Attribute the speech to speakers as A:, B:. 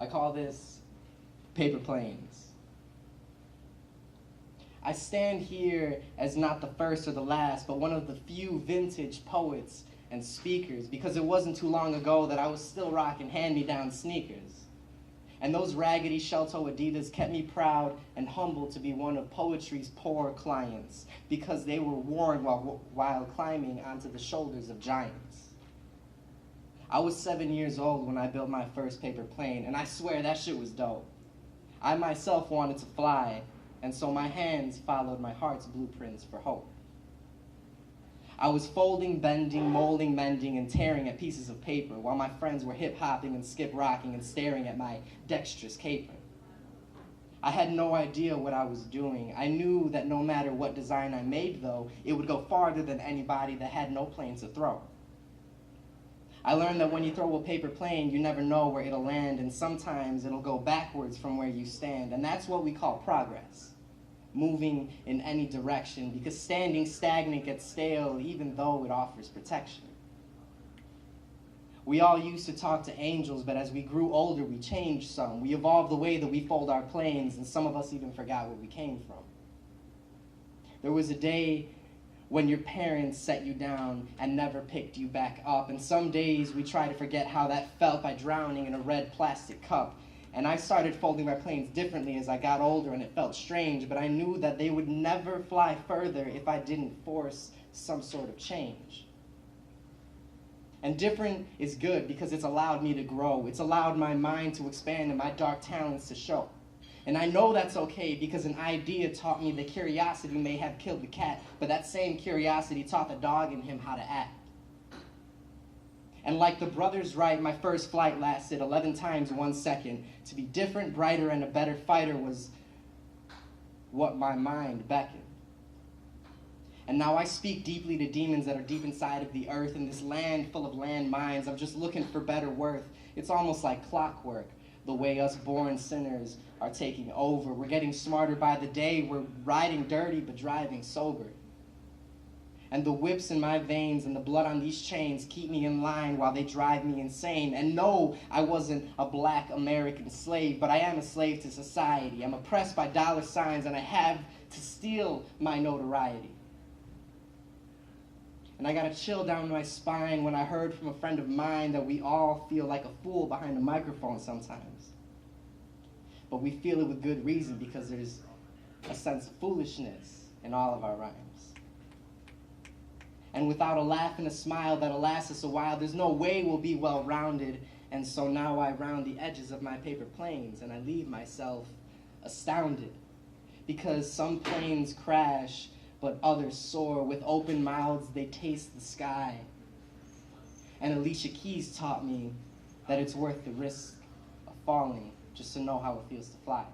A: I call this Paper Planes. I stand here as not the first or the last, but one of the few vintage poets and speakers, because it wasn't too long ago that I was still rocking hand-me-down sneakers. And those raggedy shell-toe Adidas kept me proud and humbled to be one of poetry's poor clients, because they were worn while climbing onto the shoulders of giants. I was 7 years old when I built my first paper plane, and I swear that shit was dope. I myself wanted to fly, and so my hands followed my heart's blueprints for hope. I was folding, bending, molding, mending, and tearing at pieces of paper while my friends were hip-hopping and skip-rocking and staring at my dexterous caper. I had no idea what I was doing. I knew that no matter what design I made, though, it would go farther than anybody that had no plane to throw. I learned that when you throw a paper plane, you never know where it'll land, and sometimes it'll go backwards from where you stand, and that's what we call progress. Moving in any direction, because standing stagnant gets stale even though it offers protection. We all used to talk to angels, but as we grew older, we changed some. We evolved the way that we fold our planes, and some of us even forgot where we came from. There was a day when your parents set you down and never picked you back up, and some days we try to forget how that felt by drowning in a red plastic cup. And I started folding my planes differently as I got older, and it felt strange, but I knew that they would never fly further if I didn't force some sort of change. And different is good because it's allowed me to grow. It's allowed my mind to expand and my dark talents to show. And I know that's okay because an idea taught me that curiosity may have killed the cat, but that same curiosity taught the dog in him how to act. And like the brothers write, my first flight lasted 11 times 1 second. To be different, brighter, and a better fighter was what my mind beckoned. And now I speak deeply to demons that are deep inside of the earth, in this land full of landmines. I'm just looking for better worth. It's almost like clockwork, the way us born sinners are taking over. We're getting smarter by the day. We're riding dirty but driving sober. And the whips in my veins and the blood on these chains keep me in line while they drive me insane. And no, I wasn't a black American slave, but I am a slave to society. I'm oppressed by dollar signs, and I have to steal my notoriety. And I got a chill down my spine when I heard from a friend of mine that we all feel like a fool behind a microphone sometimes. But we feel it with good reason, because there's a sense of foolishness in all of our rhymes. And without a laugh and a smile that'll last us a while, there's no way we'll be well-rounded. And so now I round the edges of my paper planes, and I leave myself astounded. Because some planes crash, but others soar. With open mouths, they taste the sky. And Alicia Keys taught me that it's worth the risk of falling just to know how it feels to fly.